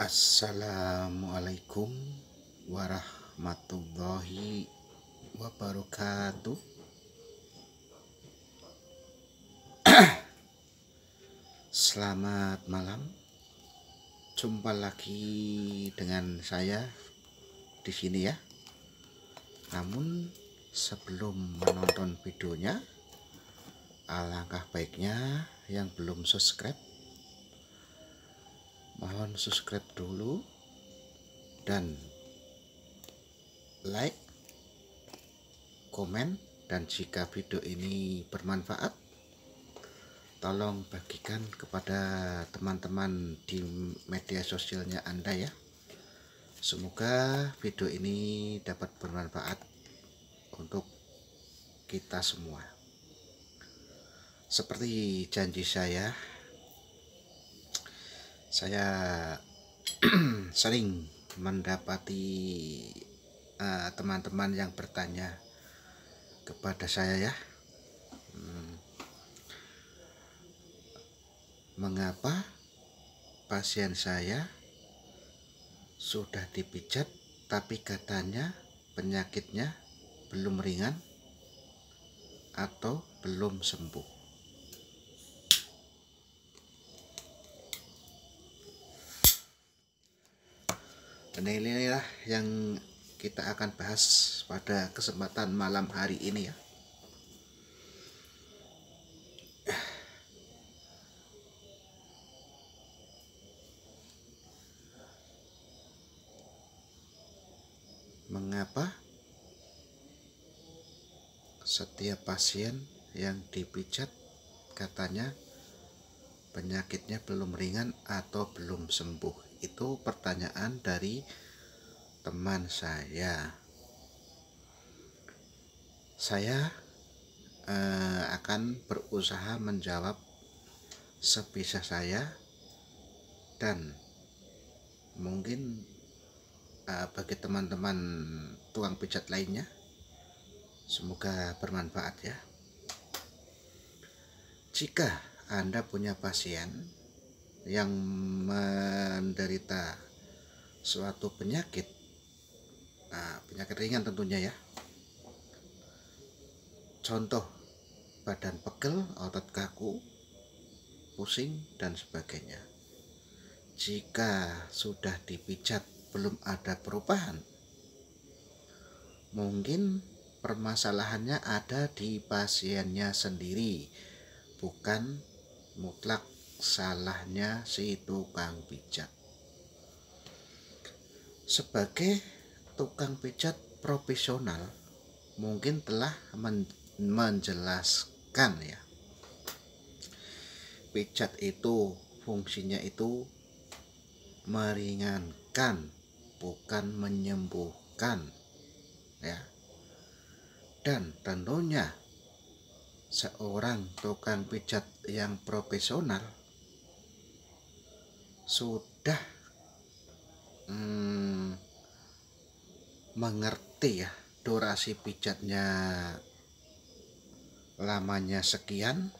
Assalamualaikum warahmatullahi wabarakatuh. Selamat malam. Jumpa lagi dengan saya di sini ya. Namun sebelum menonton videonya, alangkah baiknya yang belum subscribe, mohon subscribe dulu dan like, komen, dan jika video ini bermanfaat, tolong bagikan kepada teman-teman di media sosialnya Anda ya. Semoga video ini dapat bermanfaat untuk kita semua. Seperti janji saya sering mendapati teman-teman yang bertanya kepada saya ya, mengapa pasien saya sudah dipijat tapi katanya penyakitnya belum ringan atau belum sembuh. Dan inilah yang kita akan bahas pada kesempatan malam hari ini ya. Mengapa setiap pasien yang dipijat katanya penyakitnya belum ringan atau belum sembuh? Itu pertanyaan dari teman saya. Saya akan berusaha menjawab sebisa saya, dan mungkin bagi teman-teman tukang pijat lainnya semoga bermanfaat ya. Jika Anda punya pasien yang menderita suatu penyakit, penyakit ringan tentunya ya, contoh badan pegel, otot kaku, pusing, dan sebagainya. Jika sudah dipijat belum ada perubahan, mungkin permasalahannya ada di pasiennya sendiri, bukan mutlak salahnya si tukang pijat. Sebagai tukang pijat profesional, mungkin telah menjelaskan ya, pijat itu fungsinya itu meringankan, bukan menyembuhkan ya. Dan tentunya seorang tukang pijat yang profesional sudah mengerti ya, durasi pijatnya lamanya sekian,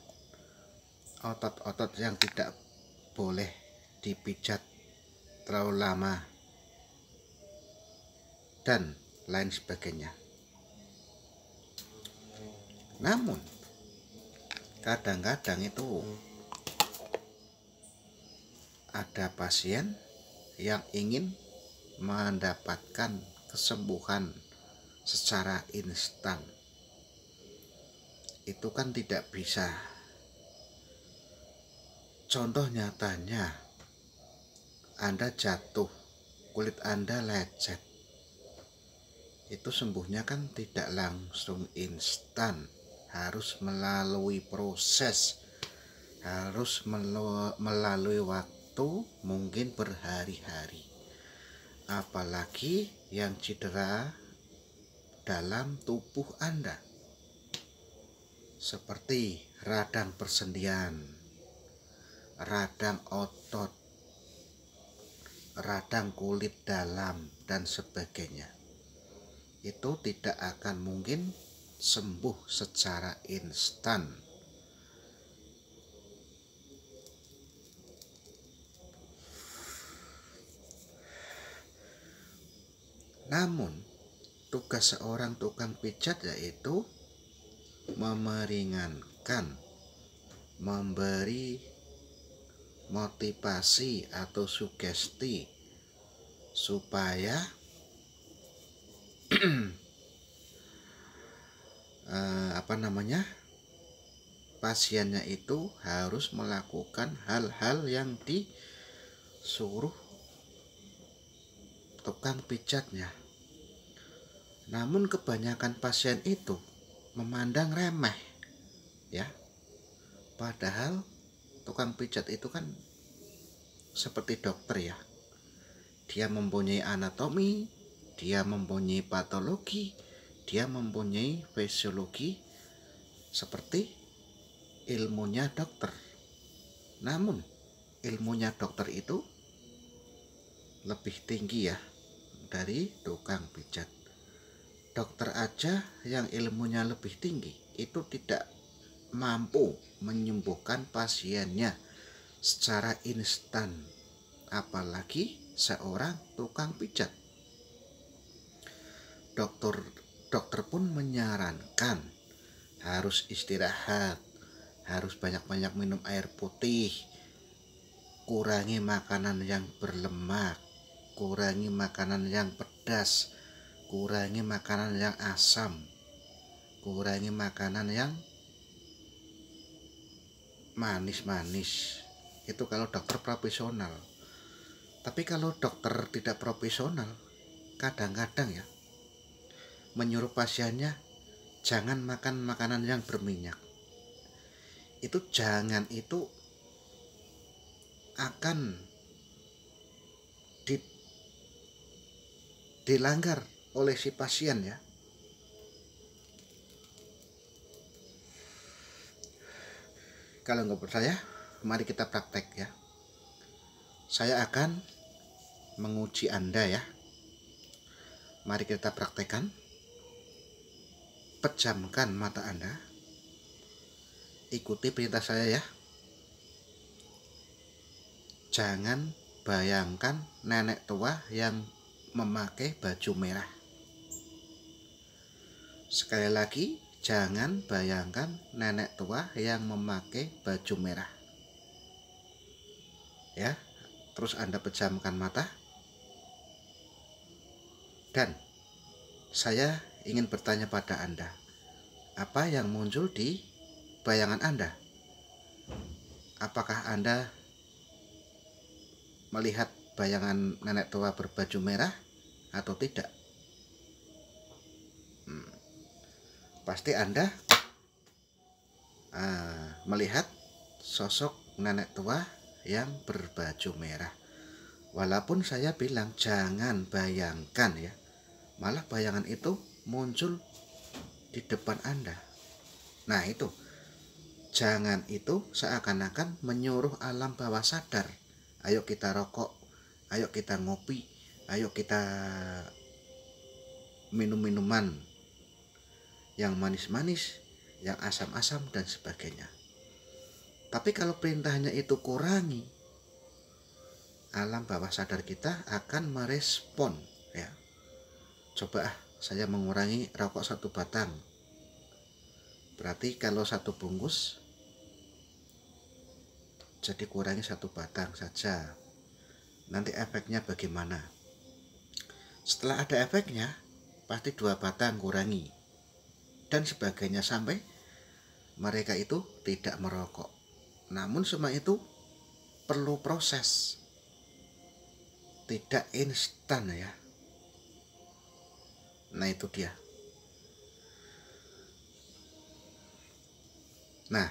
otot-otot yang tidak boleh dipijat terlalu lama, dan lain sebagainya. Namun kadang-kadang itu ada pasien yang ingin mendapatkan kesembuhan secara instan. Itu kan tidak bisa. Contoh nyatanya, Anda jatuh, kulit Anda lecet, itu sembuhnya kan tidak langsung instan, harus melalui proses, harus melalui waktu, mungkin berhari-hari. Apalagi yang cedera dalam tubuh Anda, seperti radang persendian, radang otot, radang kulit dalam, dan sebagainya. Itu tidak akan mungkin sembuh secara instan. Namun tugas seorang tukang pijat yaitu memeringankan, memberi motivasi atau sugesti supaya pasiennya itu harus melakukan hal-hal yang disuruh tukang pijatnya. Namun kebanyakan pasien itu memandang remeh, ya. Padahal tukang pijat itu kan seperti dokter, ya. Dia mempunyai anatomi, dia mempunyai patologi, dia mempunyai fisiologi seperti ilmunya dokter. Namun ilmunya dokter itu lebih tinggi, ya, dari tukang pijat. Dokter aja yang ilmunya lebih tinggi itu tidak mampu menyembuhkan pasiennya secara instan, apalagi seorang tukang pijat. Dokter pun menyarankan harus istirahat, harus banyak-banyak minum air putih, kurangi makanan yang berlemak, kurangi makanan yang pedas, kurangi makanan yang asam, kurangi makanan yang manis-manis. Itu kalau dokter profesional. Tapi kalau dokter tidak profesional, kadang-kadang, ya, menyuruh pasiennya jangan makan makanan yang berminyak. Itu jangan itu akan dilanggar oleh si pasien, ya. Kalau nggak percaya, mari kita praktek, ya. Saya akan menguji Anda, ya. Mari kita praktekkan. Pejamkan mata Anda. Ikuti perintah saya, ya. Jangan bayangkan nenek tua yang memakai baju merah. Sekali lagi, jangan bayangkan nenek tua yang memakai baju merah. Ya, terus Anda pejamkan mata. Dan saya ingin bertanya pada Anda, apa yang muncul di bayangan Anda? Apakah Anda melihat bayangan nenek tua berbaju merah atau tidak? Pasti Anda melihat sosok nenek tua yang berbaju merah. Walaupun saya bilang jangan bayangkan, ya, malah bayangan itu muncul di depan Anda. Nah, itu jangan itu seakan-akan menyuruh alam bawah sadar, ayo kita rokok, ayo kita ngopi, ayo kita minum minuman yang manis-manis, yang asam-asam dan sebagainya. Tapi kalau perintahnya itu kurangi, alam bawah sadar kita akan merespon, ya. Coba saya mengurangi rokok 1 batang. Berarti kalau 1 bungkus, jadi kurangi 1 batang saja. Nanti efeknya bagaimana? Setelah ada efeknya, pasti 2 batang kurangi. Dan sebagainya sampai mereka itu tidak merokok. Namun semua itu perlu proses. Tidak instan, ya. Nah, itu dia. Nah,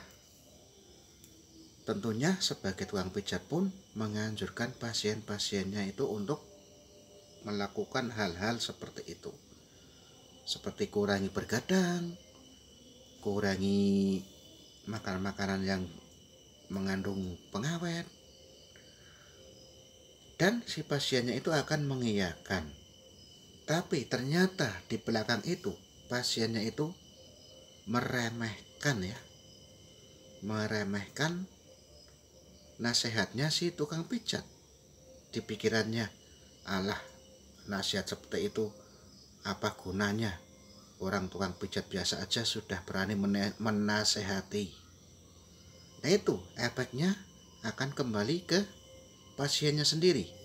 tentunya sebagai tukang pijat pun menganjurkan pasien-pasiennya itu untuk melakukan hal-hal seperti itu. Seperti kurangi bergadang, kurangi makanan-makanan yang mengandung pengawet. Dan si pasiennya itu akan mengiyakan. Tapi ternyata di belakang itu pasiennya itu meremehkan, ya. Meremehkan nasihatnya si tukang pijat. Di pikirannya, alah, nasihat seperti itu Apa gunanya orang tukang pijat biasa aja sudah berani menasehati. Nah itu efeknya akan kembali ke pasiennya sendiri.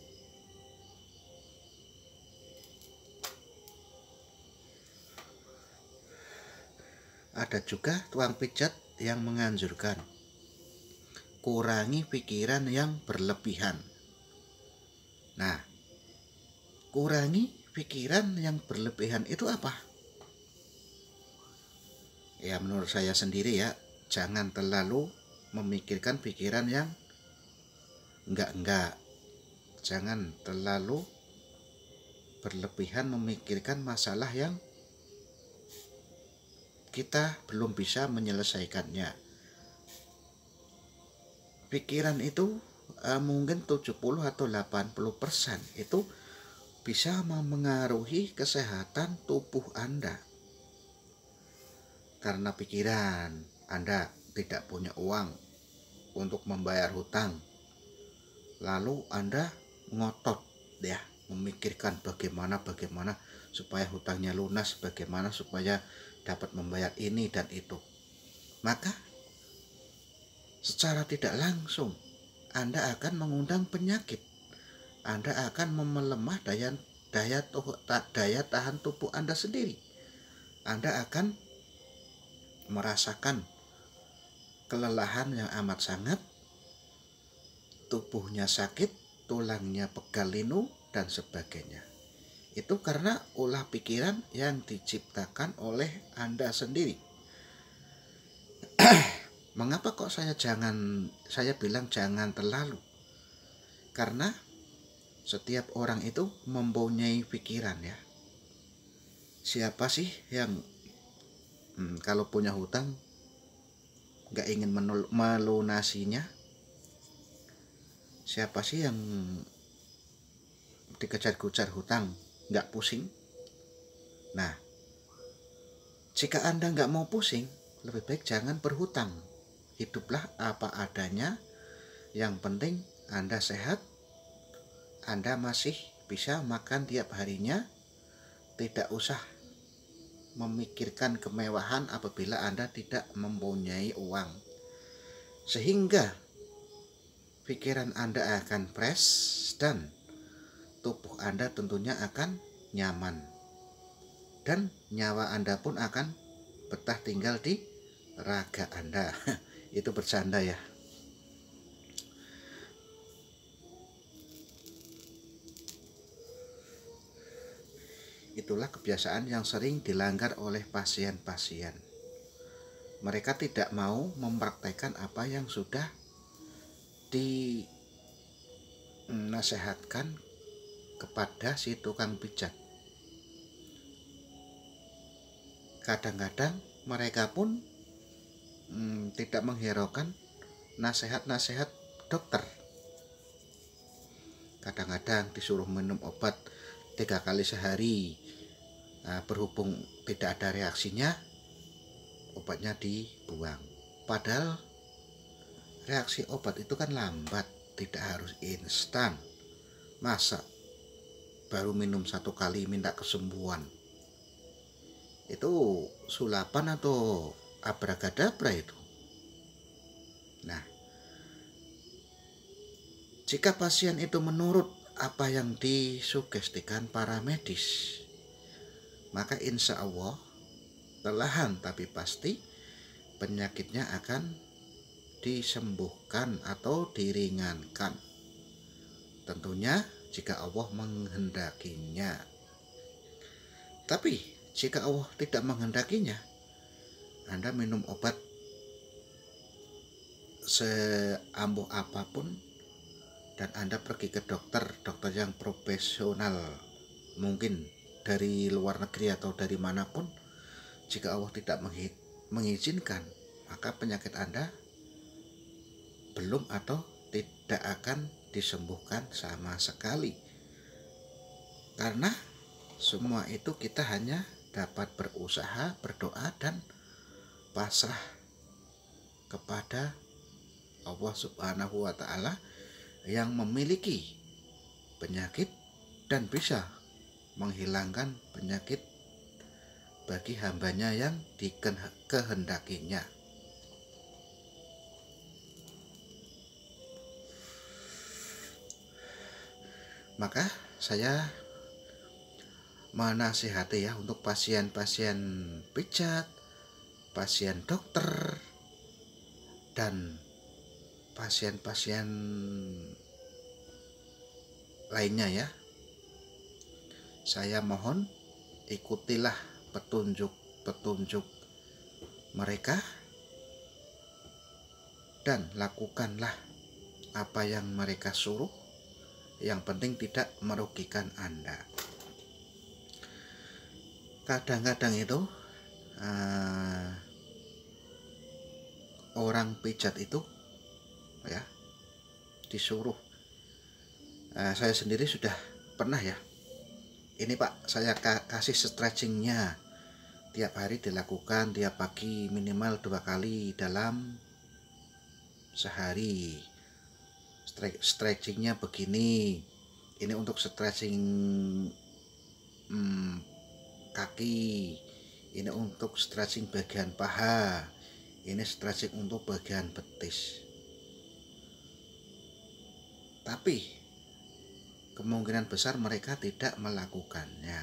Ada juga tukang pijat yang menganjurkan kurangi pikiran yang berlebihan. Nah, kurangi pikiran yang berlebihan itu apa? Ya menurut saya sendiri ya, jangan terlalu memikirkan pikiran yang enggak. Jangan terlalu berlebihan memikirkan masalah yang kita belum bisa menyelesaikannya. Pikiran itu mungkin 70 atau 80% itu bisa memengaruhi kesehatan tubuh Anda. Karena pikiran Anda tidak punya uang untuk membayar hutang, lalu Anda ngotot ya, memikirkan bagaimana supaya hutangnya lunas, bagaimana supaya dapat membayar ini dan itu. Maka secara tidak langsung Anda akan mengundang penyakit. Anda akan memelemah daya tahan tubuh Anda sendiri. Anda akan merasakan kelelahan yang amat sangat, tubuhnya sakit, tulangnya pegal linu, dan sebagainya. Itu karena ulah pikiran yang diciptakan oleh Anda sendiri. Mengapa kok saya bilang jangan terlalu? Karena setiap orang itu mempunyai pikiran ya. Siapa sih yang kalau punya hutang nggak ingin melunasinya? Siapa sih yang dikejar-kejar hutang nggak pusing? Nah, jika Anda nggak mau pusing, lebih baik jangan berhutang. Hiduplah apa adanya. Yang penting Anda sehat, Anda masih bisa makan tiap harinya, tidak usah memikirkan kemewahan apabila Anda tidak mempunyai uang. Sehingga pikiran Anda akan fresh dan tubuh Anda tentunya akan nyaman. Dan nyawa Anda pun akan betah tinggal di raga Anda. Itu bercanda ya. Itulah kebiasaan yang sering dilanggar oleh pasien-pasien. Mereka tidak mau mempraktekkan apa yang sudah dinasehatkan kepada si tukang pijat. Kadang-kadang mereka pun tidak menghiraukan nasihat-nasihat dokter. Kadang-kadang disuruh minum obat 3 kali sehari. Berhubung tidak ada reaksinya, obatnya dibuang. Padahal reaksi obat itu kan lambat, tidak harus instan. Masa baru minum 1 kali minta kesembuhan? Itu sulapan atau abracadabra itu. Nah, jika pasien itu menurut apa yang disugestikan para medis, maka insya Allah perlahan tapi pasti penyakitnya akan disembuhkan atau diringankan. Tentunya jika Allah menghendakinya. Tapi jika Allah tidak menghendakinya, Anda minum obat seampuh apapun dan Anda pergi ke dokter yang profesional, mungkin dari luar negeri atau dari manapun, jika Allah tidak mengizinkan, maka penyakit Anda belum atau tidak akan disembuhkan sama sekali. Karena semua itu kita hanya dapat berusaha, berdoa, dan pasrah kepada Allah Subhanahu wa Ta'ala yang memiliki penyakit dan bisa menghilangkan penyakit bagi hambanya yang dikehendakinya. Maka saya menasihati ya untuk pasien-pasien pijat, pasien dokter, dan pasien-pasien lainnya ya. Saya mohon ikutilah petunjuk-petunjuk mereka dan lakukanlah apa yang mereka suruh. Yang penting tidak merugikan Anda. Kadang-kadang itu orang pijat itu ya disuruh. Saya sendiri sudah pernah ya. Ini Pak, saya kasih stretchingnya tiap hari dilakukan, tiap pagi minimal 2 kali dalam sehari. Stretchingnya begini. Ini untuk stretching kaki, ini untuk stretching bagian paha, ini stretching untuk bagian betis. Tapi kemungkinan besar mereka tidak melakukannya.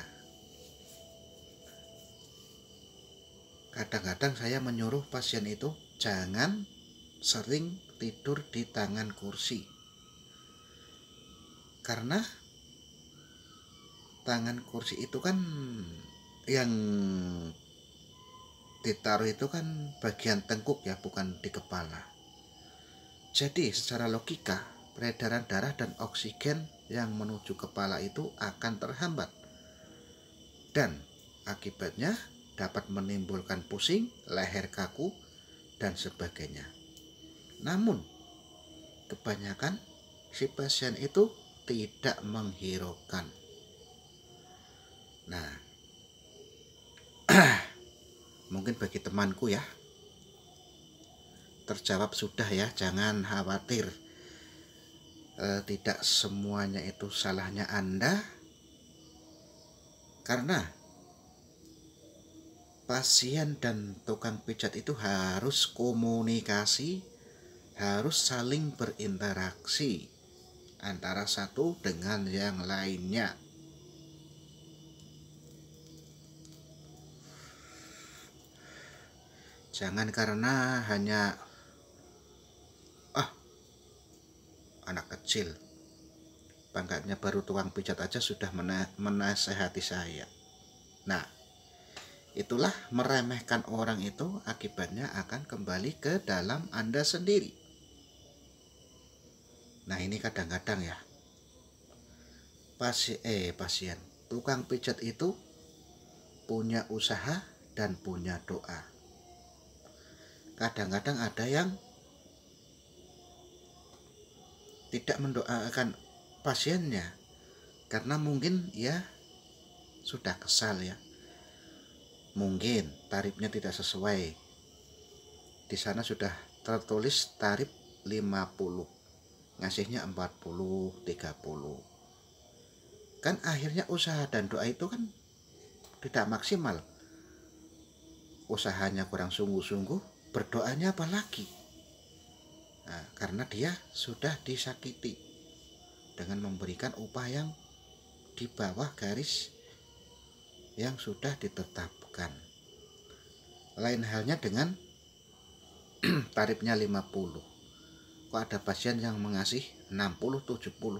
Kadang-kadang saya menyuruh pasien itu jangan sering tidur di tangan kursi, karena tangan kursi itu kan yang ditaruh itu kan bagian tengkuk ya, bukan di kepala. Jadi secara logika peredaran darah dan oksigen yang menuju kepala itu akan terhambat, dan akibatnya dapat menimbulkan pusing, leher kaku, dan sebagainya. Namun kebanyakan si pasien itu tidak menghiraukan. Nah, mungkin bagi temanku ya terjawab sudah ya, jangan khawatir. Tidak semuanya itu salahnya Anda, karena pasien dan tukang pijat itu harus komunikasi, harus saling berinteraksi antara satu dengan yang lainnya. Jangan karena hanya anak kecil, pangkatnya baru tukang pijat aja sudah menasehati saya. Nah, itulah meremehkan orang itu akibatnya akan kembali ke dalam Anda sendiri. Nah, ini kadang-kadang ya pasien tukang pijat itu punya usaha dan punya doa. Kadang-kadang ada yang tidak mendoakan pasiennya karena mungkin ya sudah kesal ya, mungkin tarifnya tidak sesuai. Di sana sudah tertulis tarif 50, ngasihnya 40, 30. Kan akhirnya usaha dan doa itu kan tidak maksimal. Usahanya kurang sungguh-sungguh, berdoanya apalagi. Nah, karena dia sudah disakiti dengan memberikan upah yang di bawah garis yang sudah ditetapkan. Lain halnya dengan tarifnya 50. Kok ada pasien yang mengasih 60, 70.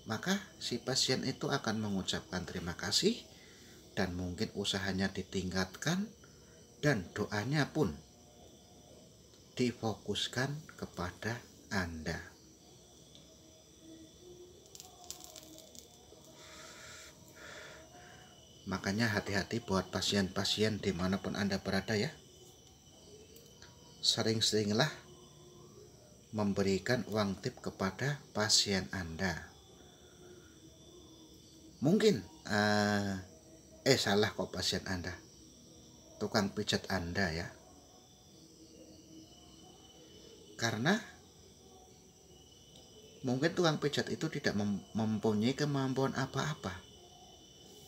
Maka si pasien itu akan mengucapkan terima kasih, dan mungkin usahanya ditingkatkan, dan doanya pun difokuskan kepada Anda. Makanya hati-hati buat pasien-pasien dimanapun Anda berada ya. Sering-seringlah memberikan uang tip kepada pasien Anda. Mungkin salah kok pasien Anda, tukang pijat Anda ya. Karena mungkin tukang pijat itu tidak mempunyai kemampuan apa-apa.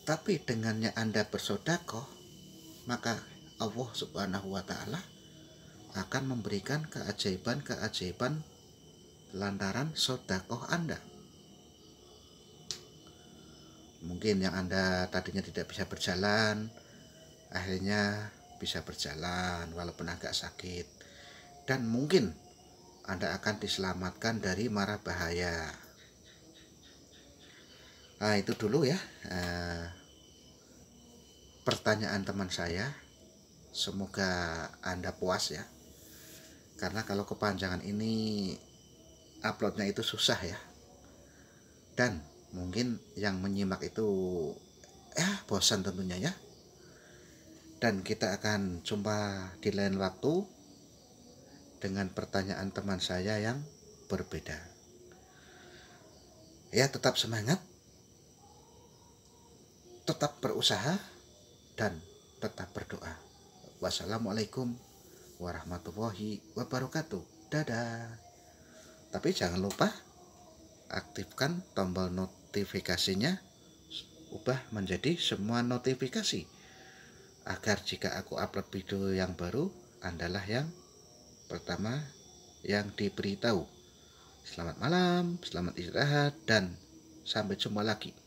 Tapi dengannya Anda bersedekah, maka Allah Subhanahu wa Ta'ala akan memberikan keajaiban-keajaiban lantaran sedekah Anda. Mungkin yang Anda tadinya tidak bisa berjalan, akhirnya bisa berjalan walaupun agak sakit. Dan mungkin Anda akan diselamatkan dari mara bahaya. Nah, itu dulu ya pertanyaan teman saya. Semoga Anda puas ya. Karena kalau kepanjangan ini uploadnya itu susah ya. Dan mungkin yang menyimak itu bosan tentunya ya. Dan kita akan jumpa di lain waktu dengan pertanyaan teman saya yang berbeda. Ya, tetap semangat, tetap berusaha, dan tetap berdoa. Wassalamualaikum warahmatullahi wabarakatuh. Dadah. Tapi jangan lupa aktifkan tombol notifikasinya, ubah menjadi semua notifikasi, agar jika aku upload video yang baru, Andalah yang pertama yang diberitahu. Selamat malam, selamat istirahat, dan sampai jumpa lagi.